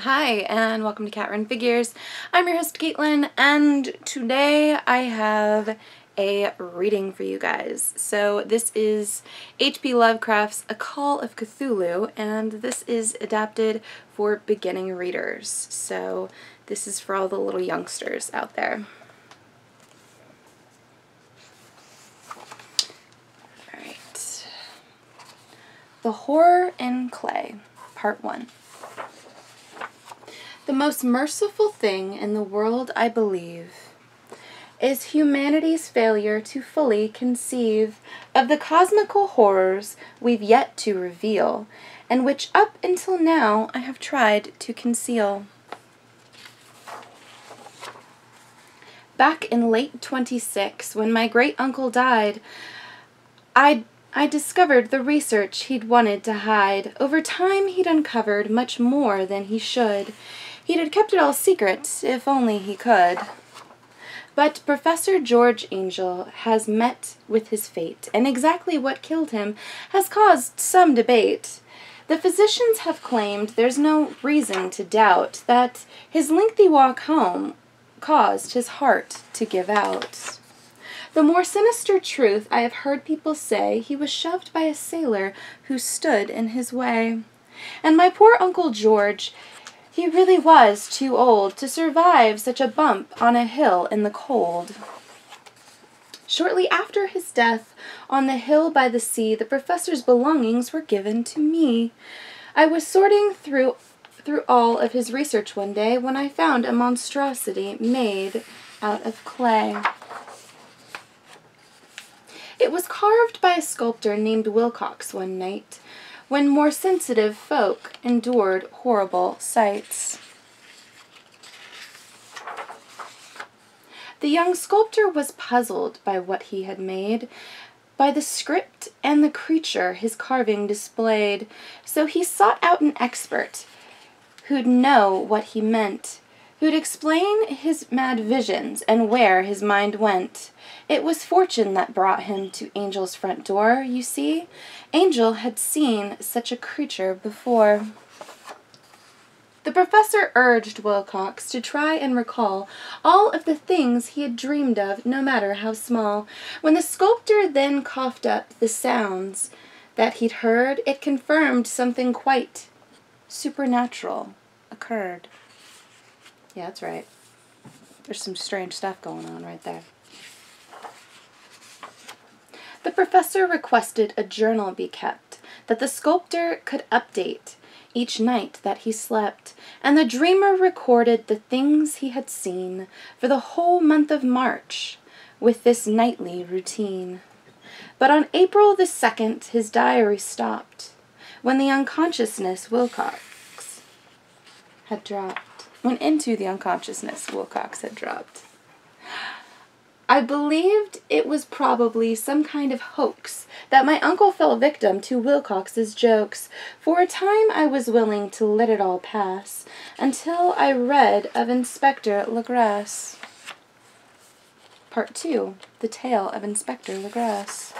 Hi, and welcome to Cat Run Figures. I'm your host, Caitlin, and today I have a reading for you guys. So this is H.P. Lovecraft's A Call of Cthulhu, and this is adapted for beginning readers. So this is for all the little youngsters out there. Alright. The Horror in Clay, Part 1. The most merciful thing in the world, I believe, is humanity's failure to fully conceive of the cosmical horrors we've yet to reveal, and which up until now I have tried to conceal. Back in late 26, when my great-uncle died, I discovered the research he'd wanted to hide. Over time, he'd uncovered much more than he should. He'd had kept it all secret, if only he could. But Professor George Angel has met with his fate, and exactly what killed him has caused some debate. The physicians have claimed there's no reason to doubt that his lengthy walk home caused his heart to give out. The more sinister truth I have heard people say he was shoved by a sailor who stood in his way. And my poor Uncle George, he really was too old to survive such a bump on a hill in the cold. Shortly after his death, on the hill by the sea, the professor's belongings were given to me. I was sorting through all of his research one day when I found a monstrosity made out of clay. It was carved by a sculptor named Wilcox one night, when more sensitive folk endured horrible sights. The young sculptor was puzzled by what he had made, by the script and the creature his carving displayed, so he sought out an expert who'd know what he meant, who'd explain his mad visions and where his mind went. It was fortune that brought him to Angel's front door, you see. Angel had seen such a creature before. The professor urged Wilcox to try and recall all of the things he had dreamed of, no matter how small. When the sculptor then coughed up the sounds that he'd heard, it confirmed something quite supernatural occurred. Yeah, that's right. There's some strange stuff going on right there. The professor requested a journal be kept, that the sculptor could update each night that he slept, and the dreamer recorded the things he had seen for the whole month of March with this nightly routine. But on April the 2nd, his diary stopped, when the unconsciousness Wilcox had dropped. When into the unconsciousness Wilcox had dropped. I believed it was probably some kind of hoax, that my uncle fell victim to Wilcox's jokes. For a time I was willing to let it all pass, until I read of Inspector Legrasse. Part 2, The Tale of Inspector Legrasse.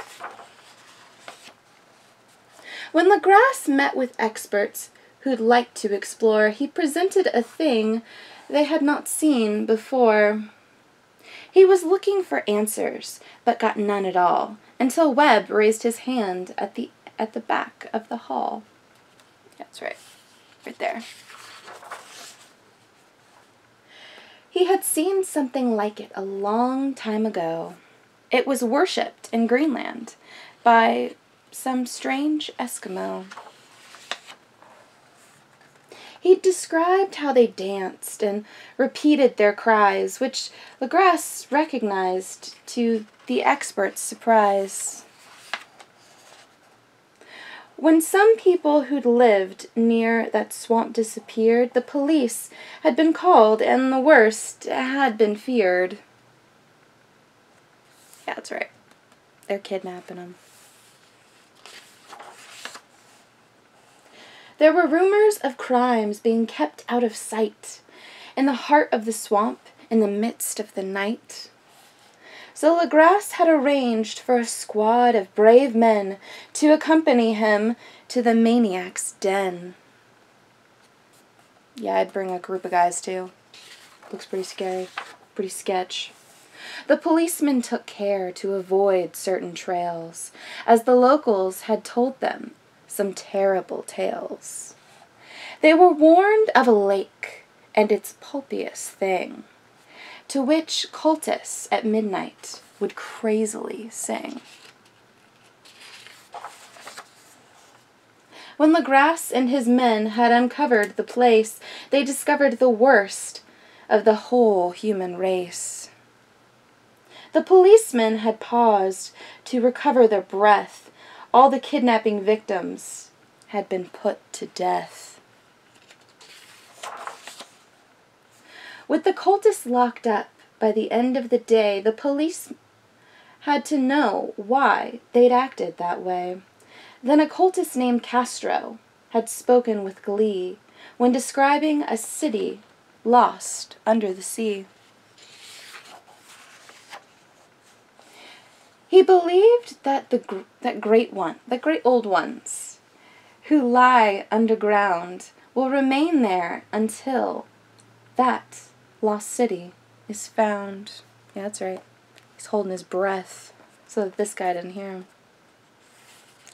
When Legrasse met with experts who'd like to explore, he presented a thing they had not seen before. He was looking for answers, but got none at all, until Webb raised his hand at the back of the hall. That's right there. He had seen something like it a long time ago. It was worshipped in Greenland by some strange Eskimo. He described how they danced and repeated their cries, which Legrasse recognized to the expert's surprise. When some people who'd lived near that swamp disappeared, the police had been called, and the worst had been feared. Yeah, that's right. They're kidnapping them. There were rumors of crimes being kept out of sight, in the heart of the swamp, in the midst of the night. So Legrasse had arranged for a squad of brave men to accompany him to the maniac's den. Yeah, I'd bring a group of guys too. Looks pretty scary. Pretty sketch. The policemen took care to avoid certain trails, as the locals had told them some terrible tales. They were warned of a lake and its pulpiest thing, to which cultists at midnight would crazily sing. When Legras and his men had uncovered the place, they discovered the worst of the whole human race. The policemen had paused to recover their breath. All the kidnapping victims had been put to death. With the cultists locked up, by the end of the day, the police had to know why they'd acted that way. Then a cultist named Castro had spoken with glee when describing a city lost under the sea. He believed that the great old ones who lie underground will remain there until that lost city is found. Yeah, that's right. He's holding his breath so that this guy didn't hear him.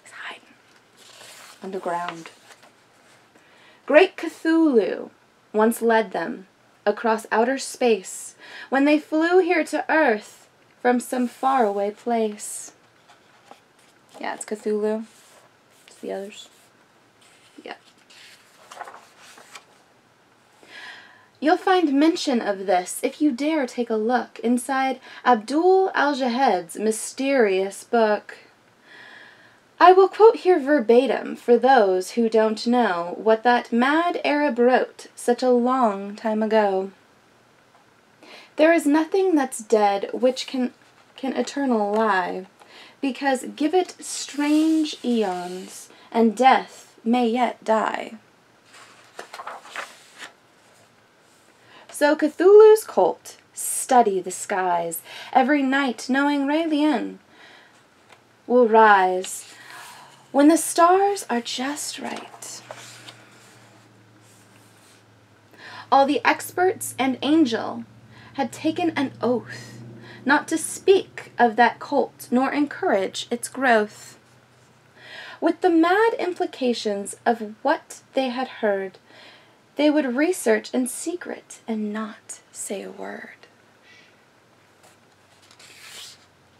He's hiding underground. Great Cthulhu once led them across outer space when they flew here to Earth from some faraway place. Yeah, it's Cthulhu. It's the others. Yeah. You'll find mention of this if you dare take a look inside Abdul al-Jahed's mysterious book. I will quote here verbatim for those who don't know what that mad Arab wrote such a long time ago. There is nothing that's dead which can eternal lie, because give it strange eons, and death may yet die. So Cthulhu's cult study the skies every night, knowing Raelian will rise when the stars are just right. All the experts and angel had taken an oath not to speak of that cult nor encourage its growth. With the mad implications of what they had heard, they would research in secret and not say a word.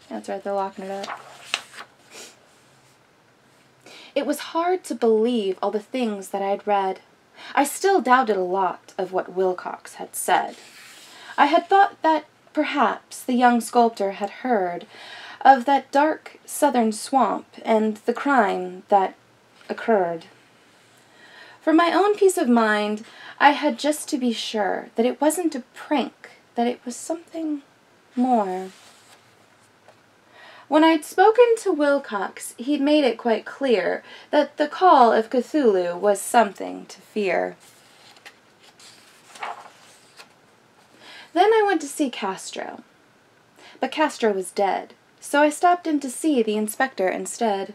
That's right, they're locking it up. It was hard to believe all the things that I had read. I still doubted a lot of what Wilcox had said. I had thought that perhaps the young sculptor had heard of that dark southern swamp and the crime that occurred. For my own peace of mind, I had just to be sure that it wasn't a prank, that it was something more. When I'd spoken to Wilcox, he'd made it quite clear that the call of Cthulhu was something to fear. Then I went to see Castro. But Castro was dead, so I stopped in to see the inspector instead.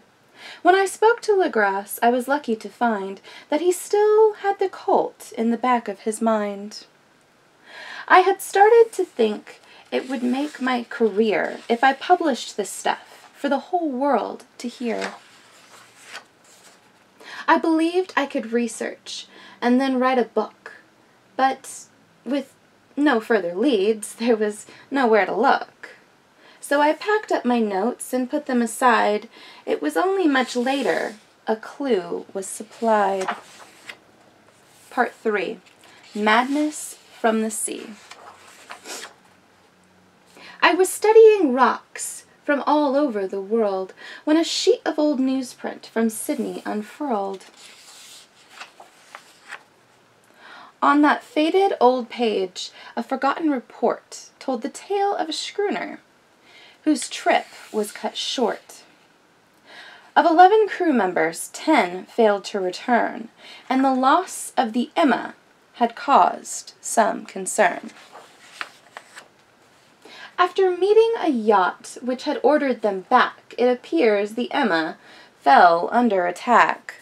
When I spoke to Legras, I was lucky to find that he still had the cult in the back of his mind. I had started to think it would make my career if I published this stuff for the whole world to hear. I believed I could research and then write a book, but with no further leads, there was nowhere to look. So I packed up my notes and put them aside. It was only much later a clue was supplied. Part 3. Madness from the Sea. I was studying rocks from all over the world when a sheet of old newsprint from Sydney unfurled. On that faded old page, a forgotten report told the tale of a schooner whose trip was cut short. Of 11 crew members, 10 failed to return, and the loss of the Emma had caused some concern. After meeting a yacht which had ordered them back, it appears the Emma fell under attack.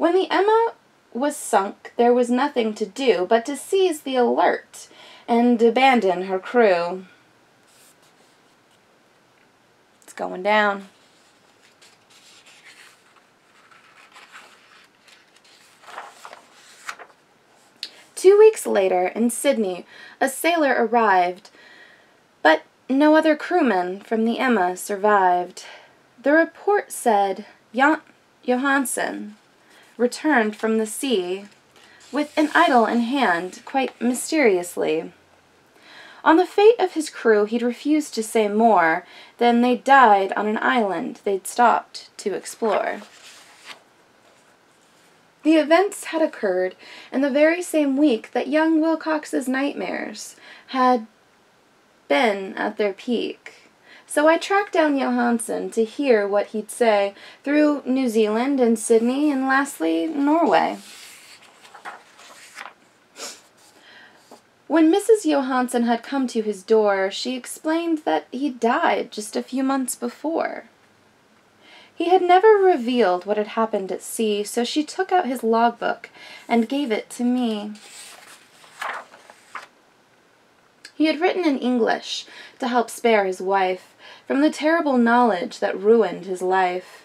When the Emma was sunk, there was nothing to do but to seize the Alert and abandon her crew. It's going down. Two weeks later, in Sydney, a sailor arrived, but no other crewman from the Emma survived. The report said Johansen returned from the sea with an idol in hand, quite mysteriously. On the fate of his crew, he'd refused to say more. Then they died on an island they'd stopped to explore. The events had occurred in the very same week that young Wilcox's nightmares had been at their peak. So I tracked down Johansen to hear what he'd say through New Zealand and Sydney and lastly Norway. When Mrs. Johansen had come to his door, she explained that he'd died just a few months before. He had never revealed what had happened at sea, so she took out his logbook and gave it to me. He had written in English to help spare his wife from the terrible knowledge that ruined his life.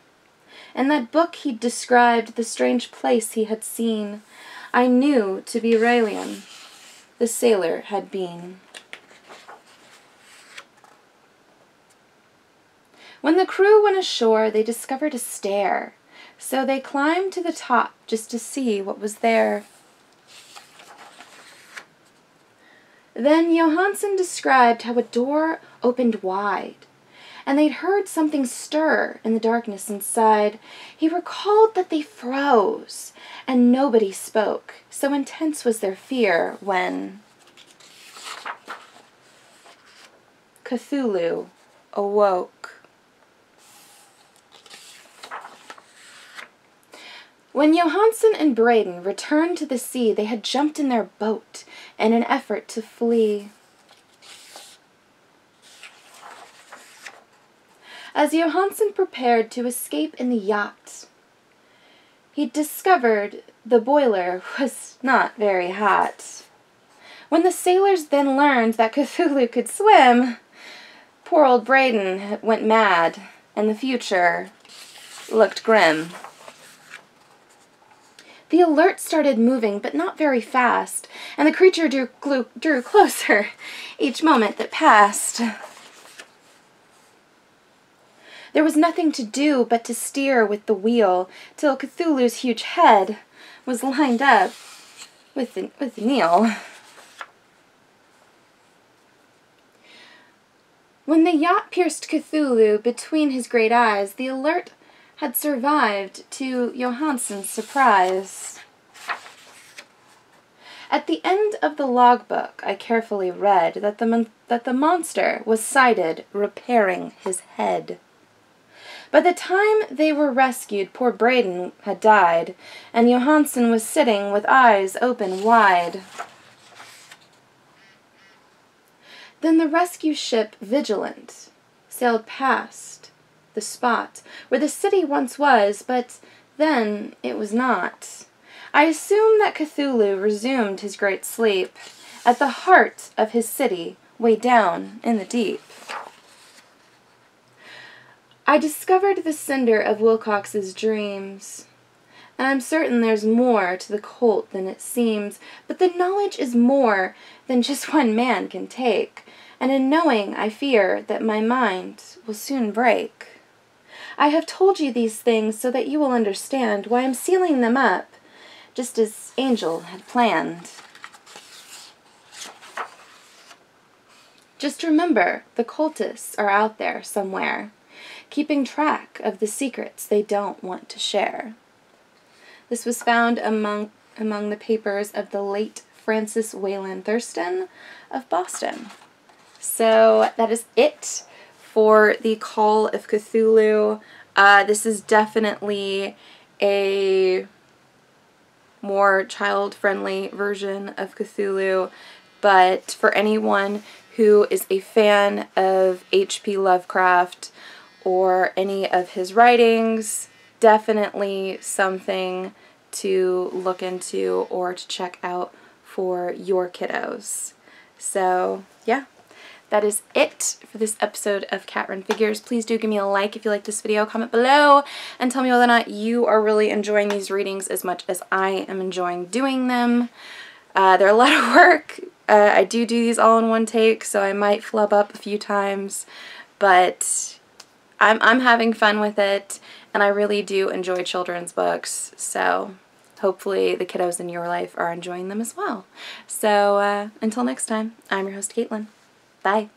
In that book he'd described the strange place he had seen. I knew to be Raelian the sailor had been. When the crew went ashore, they discovered a stair, so they climbed to the top just to see what was there. Then Johansen described how a door opened wide, and they'd heard something stir in the darkness inside. He recalled that they froze, and nobody spoke, so intense was their fear when Cthulhu awoke. When Johansen and Braden returned to the sea, they had jumped in their boat in an effort to flee. As Johansen prepared to escape in the yacht, he discovered the boiler was not very hot. When the sailors then learned that Cthulhu could swim, poor old Braden went mad, and the future looked grim. The Alert started moving, but not very fast, and the creature drew closer each moment that passed. There was nothing to do but to steer with the wheel till Cthulhu's huge head was lined up with Neil. When the yacht pierced Cthulhu between his great eyes, the Alert had survived to Johansen's surprise. At the end of the logbook, I carefully read that the monster was sighted repairing his head. By the time they were rescued, poor Braden had died, and Johansen was sitting with eyes open wide. Then the rescue ship Vigilant sailed past the spot where the city once was, but then it was not. I assume that Cthulhu resumed his great sleep at the heart of his city, way down in the deep. I discovered the cinder of Wilcox's dreams, and I'm certain there's more to the cult than it seems, but the knowledge is more than just one man can take, and in knowing I fear that my mind will soon break. I have told you these things so that you will understand why I'm sealing them up, just as Angel had planned. Just remember, the cultists are out there somewhere, keeping track of the secrets they don't want to share. This was found among the papers of the late Francis Wayland Thurston of Boston. So that is it for the Call of Cthulhu. This is definitely a more child-friendly version of Cthulhu, but for anyone who is a fan of H.P. Lovecraft or any of his writings, definitely something to look into or to check out for your kiddos. So yeah, that is it for this episode of Cat Run Figures. Please do give me a like if you like this video, comment below, and tell me whether or not you are really enjoying these readings as much as I am enjoying doing them. They're a lot of work. I do these all in one take, so I might flub up a few times, but I'm having fun with it, and I really do enjoy children's books, so hopefully the kiddos in your life are enjoying them as well. So until next time, I'm your host, Caitlin. Bye.